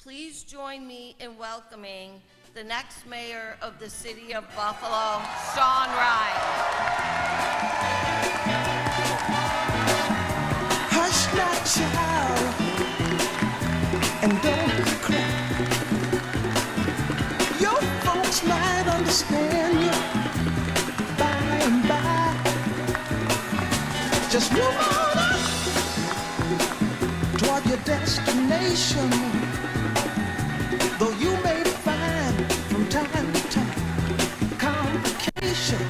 Please join me in welcoming the next mayor of the city of Buffalo, Sean Ryan. Hush now, child, and don't cry. Your folks might understand you by and by. Just move on up toward your destination. Though you may find from time to time complication.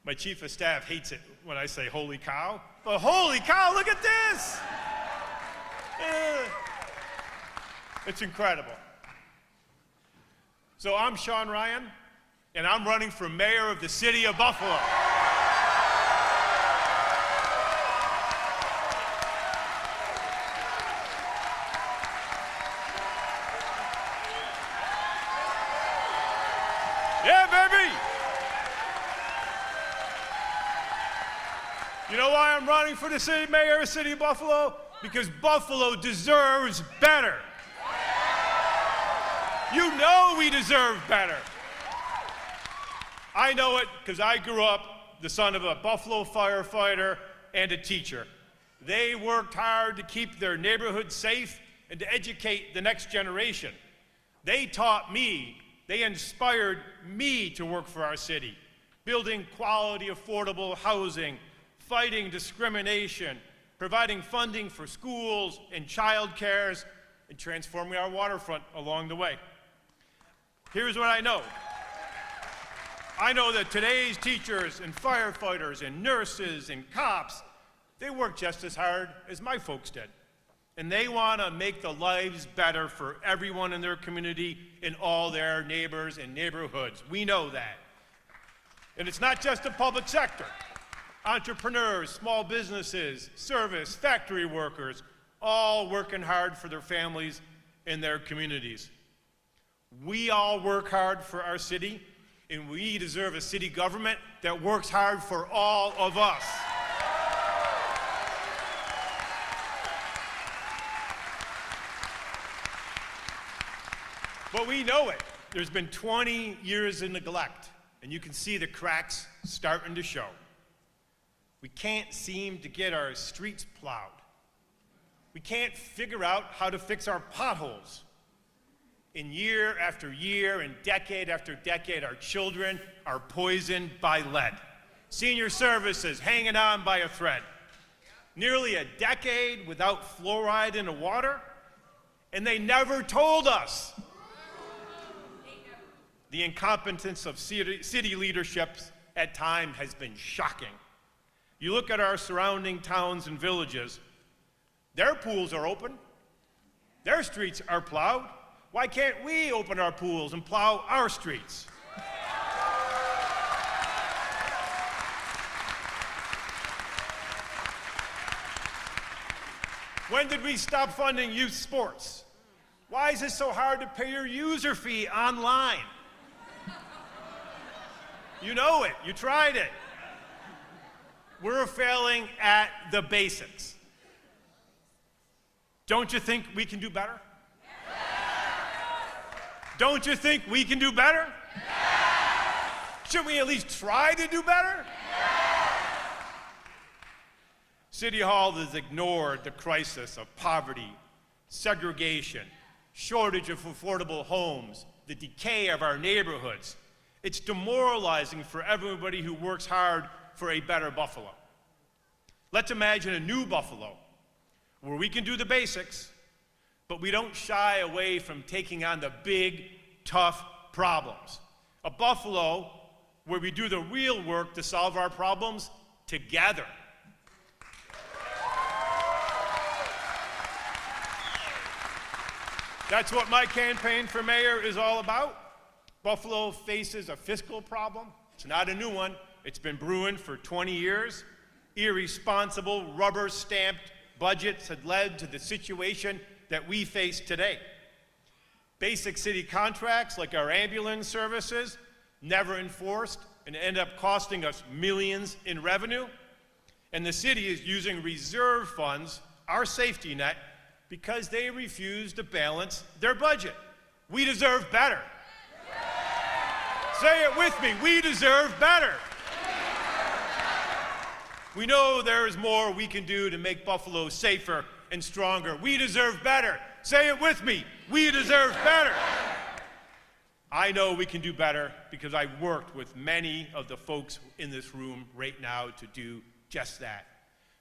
My chief of staff hates it when I say holy cow, but holy cow, look at this! It's incredible. So I'm Sean Ryan, and I'm running for mayor of the city of Buffalo. Yeah, baby! You know why I'm running for the mayor of the city of Buffalo? Because Buffalo deserves better. You know we deserve better. I know it because I grew up the son of a Buffalo firefighter and a teacher. They worked hard to keep their neighborhood safe and to educate the next generation. They taught me, they inspired me to work for our city, building quality, affordable housing, fighting discrimination, providing funding for schools and child cares, and transforming our waterfront along the way. Here's what I know. I know that today's teachers and firefighters and nurses and cops, they work just as hard as my folks did. And they want to make the lives better for everyone in their community and all their neighbors and neighborhoods. We know that. And it's not just the public sector. Entrepreneurs, small businesses, service, factory workers, all working hard for their families and their communities. We all work hard for our city, and we deserve a city government that works hard for all of us. But we know it. There's been 20 years of neglect, and you can see the cracks starting to show. We can't seem to get our streets plowed. We can't figure out how to fix our potholes. And year after year and decade after decade, our children are poisoned by lead. Senior services hanging on by a thread. Nearly a decade without fluoride in the water, and they never told us. The incompetence of city leaderships at times has been shocking. You look at our surrounding towns and villages, their pools are open, their streets are plowed. Why can't we open our pools and plow our streets? When did we stop funding youth sports? Why is it so hard to pay your user fee online? You know it, you tried it. We're failing at the basics. Don't you think we can do better? Don't you think we can do better? Should we at least try to do better? City Hall has ignored the crisis of poverty, segregation, shortage of affordable homes, the decay of our neighborhoods. It's demoralizing for everybody who works hard for a better Buffalo. Let's imagine a new Buffalo where we can do the basics, but we don't shy away from taking on the big, tough problems. A Buffalo where we do the real work to solve our problems together. That's what my campaign for mayor is all about. Buffalo faces a fiscal problem. It's not a new one. It's been brewing for 20 years. Irresponsible, rubber-stamped budgets had led to the situation that we face today. Basic city contracts, like our ambulance services, never enforced and end up costing us millions in revenue. And the city is using reserve funds, our safety net, because they refuse to balance their budget. We deserve better. Say it with me, we deserve better. We know there is more we can do to make Buffalo safer and stronger. We deserve better. Say it with me, we deserve better. I know we can do better because I worked with many of the folks in this room right now to do just that.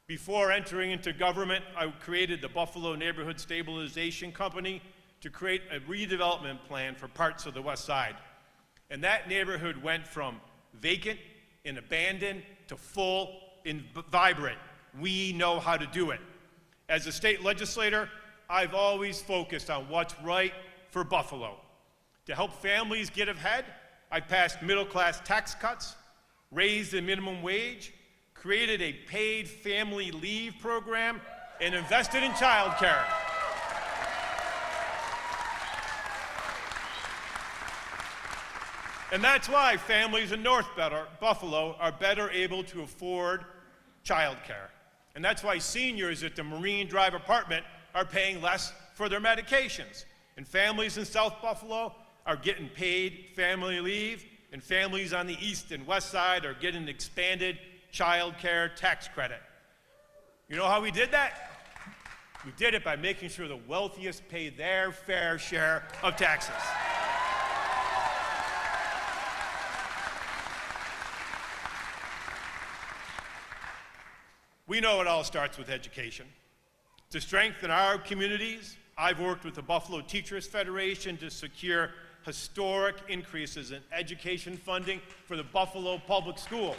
Before entering into government, I created the Buffalo Neighborhood Stabilization Company to create a redevelopment plan for parts of the West Side. And that neighborhood went from vacant and abandoned to full and vibrant. We know how to do it. As a state legislator, I've always focused on what's right for Buffalo. To help families get ahead, I passed middle-class tax cuts, raised the minimum wage, created a paid family leave program, and invested in childcare. And that's why families in North Buffalo are better able to afford childcare. And that's why seniors at the Marine Drive apartment are paying less for their medications. And families in South Buffalo are getting paid family leave, and families on the east and west side are getting expanded child care tax credit. You know how we did that? We did it by making sure the wealthiest pay their fair share of taxes. We know it all starts with education. To strengthen our communities, I've worked with the Buffalo Teachers Federation to secure historic increases in education funding for the Buffalo Public Schools.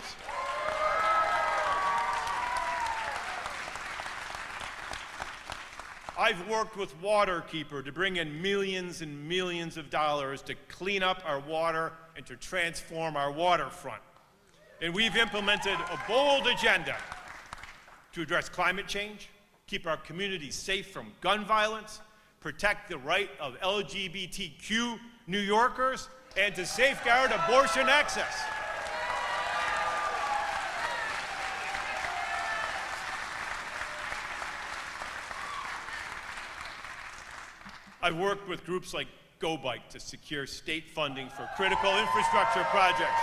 I've worked with Waterkeeper to bring in millions and millions of dollars to clean up our water and to transform our waterfront. And we've implemented a bold agenda to address climate change, keep our communities safe from gun violence, protect the right of LGBTQ New Yorkers, and to safeguard abortion access. I've worked with groups like Go Bike to secure state funding for critical infrastructure projects.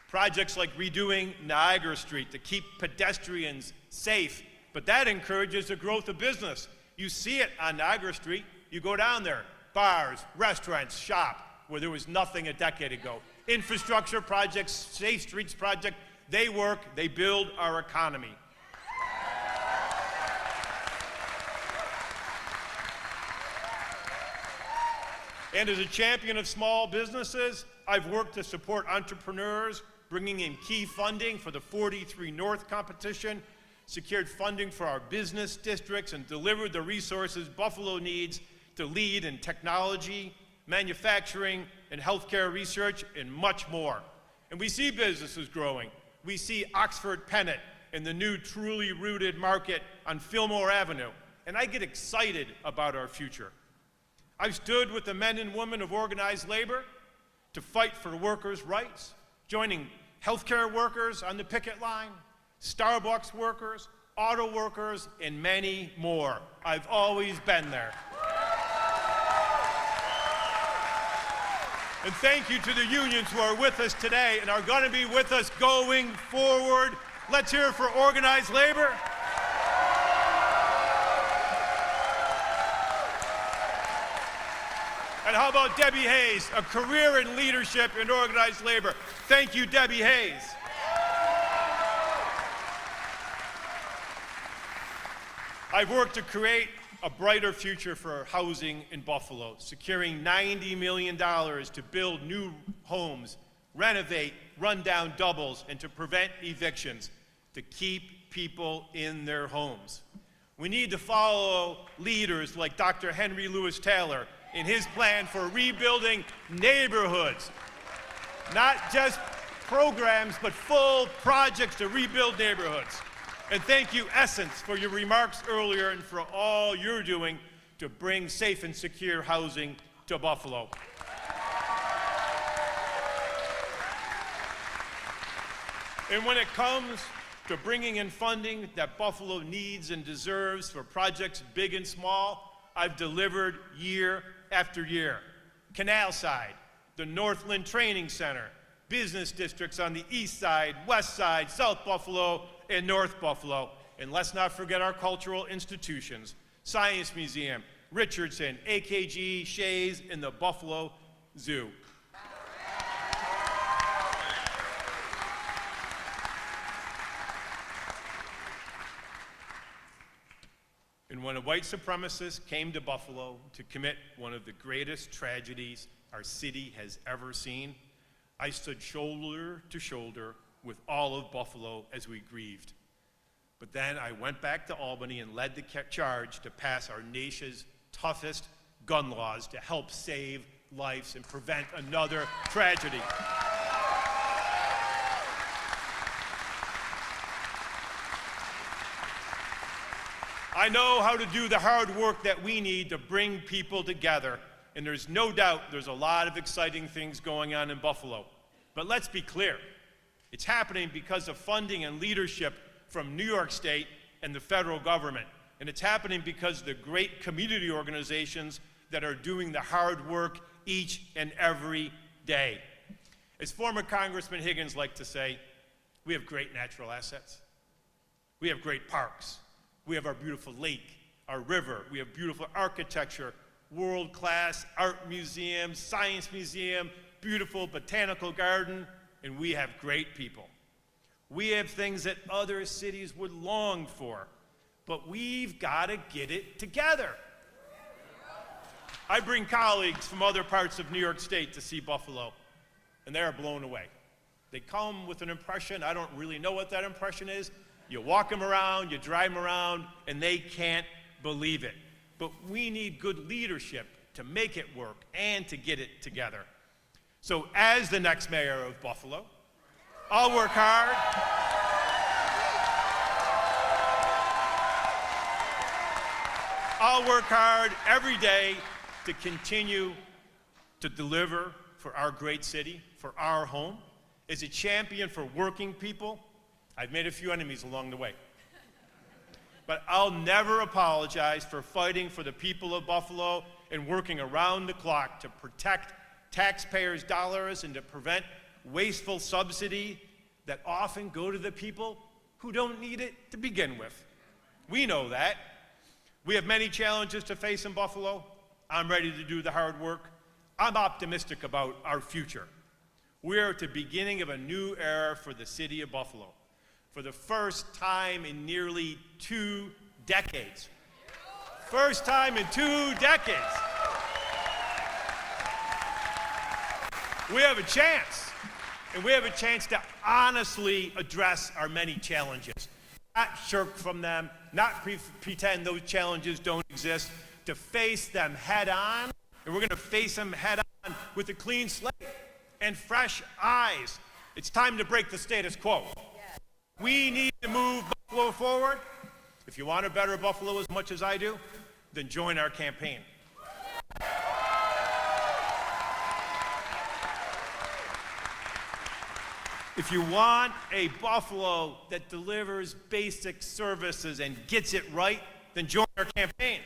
Projects like redoing Niagara Street to keep pedestrians safe, but that encourages the growth of business. You see it on Niagara Street. You go down there, bars, restaurants, shop, where there was nothing a decade ago. Infrastructure projects, Safe Streets project, they work, they build our economy. And as a champion of small businesses, I've worked to support entrepreneurs, bringing in key funding for the 43 North competition, secured funding for our business districts, and delivered the resources Buffalo needs to lead in technology, manufacturing, and healthcare research, and much more. And we see businesses growing. We see Oxford Pennant in the new Truly Rooted Market on Fillmore Avenue, and I get excited about our future. I've stood with the men and women of organized labor to fight for workers' rights, joining healthcare workers on the picket line, Starbucks workers, auto workers, and many more. I've always been there. And thank you to the unions who are with us today and are going to be with us going forward. Let's hear it for organized labor. And how about Debbie Hayes, a career in leadership and organized labor? Thank you, Debbie Hayes. I've worked to create a brighter future for housing in Buffalo, securing $90 million to build new homes, renovate rundown doubles, and to prevent evictions, to keep people in their homes. We need to follow leaders like Dr. Henry Louis Taylor in his plan for rebuilding neighborhoods. Not just programs, but full projects to rebuild neighborhoods. And thank you, Essence, for your remarks earlier and for all you're doing to bring safe and secure housing to Buffalo. And when it comes to bringing in funding that Buffalo needs and deserves for projects big and small, I've delivered year after year. Canal Side, the Northland Training Center, business districts on the east side, west side, South Buffalo, and North Buffalo. And let's not forget our cultural institutions, Science Museum, Richardson, AKG, Shays, and the Buffalo Zoo. And when a white supremacist came to Buffalo to commit one of the greatest tragedies our city has ever seen, I stood shoulder to shoulder with all of Buffalo as we grieved. But then I went back to Albany and led the charge to pass our nation's toughest gun laws to help save lives and prevent another tragedy. I know how to do the hard work that we need to bring people together, and there's no doubt there's a lot of exciting things going on in Buffalo. But let's be clear, it's happening because of funding and leadership from New York State and the federal government. And it's happening because of the great community organizations that are doing the hard work each and every day. As former Congressman Higgins liked to say, we have great natural assets. We have great parks. We have our beautiful lake, our river. We have beautiful architecture, world-class art museum, science museum, beautiful botanical garden, and we have great people. We have things that other cities would long for, but we've got to get it together. I bring colleagues from other parts of New York State to see Buffalo, and they are blown away. They come with an impression. I don't really know what that impression is. You walk them around, you drive them around, and they can't believe it. But we need good leadership to make it work and to get it together. So as the next mayor of Buffalo, I'll work hard. I'll work hard every day to continue to deliver for our great city, for our home. As a champion for working people, I've made a few enemies along the way. But I'll never apologize for fighting for the people of Buffalo and working around the clock to protect taxpayers' dollars and to prevent wasteful subsidy that often go to the people who don't need it to begin with. We know that. We have many challenges to face in Buffalo. I'm ready to do the hard work. I'm optimistic about our future. We're at the beginning of a new era for the city of Buffalo. For the first time in nearly 2 decades. First time in 2 decades. We have a chance, and we have a chance to honestly address our many challenges. Not shirk from them, not pretend those challenges don't exist, to face them head on, and we're going to face them head on with a clean slate and fresh eyes. It's time to break the status quo. We need to move Buffalo forward. If you want to better Buffalo as much as I do, then join our campaign. If you want a Buffalo that delivers basic services and gets it right, then join our campaign.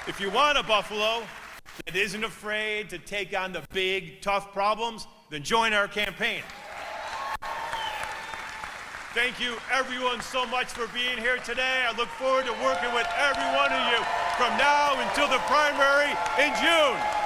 If you want a Buffalo that isn't afraid to take on the big, tough problems, then join our campaign. Thank you, everyone, so much for being here today. I look forward to working with every one of you from now until the primary in June.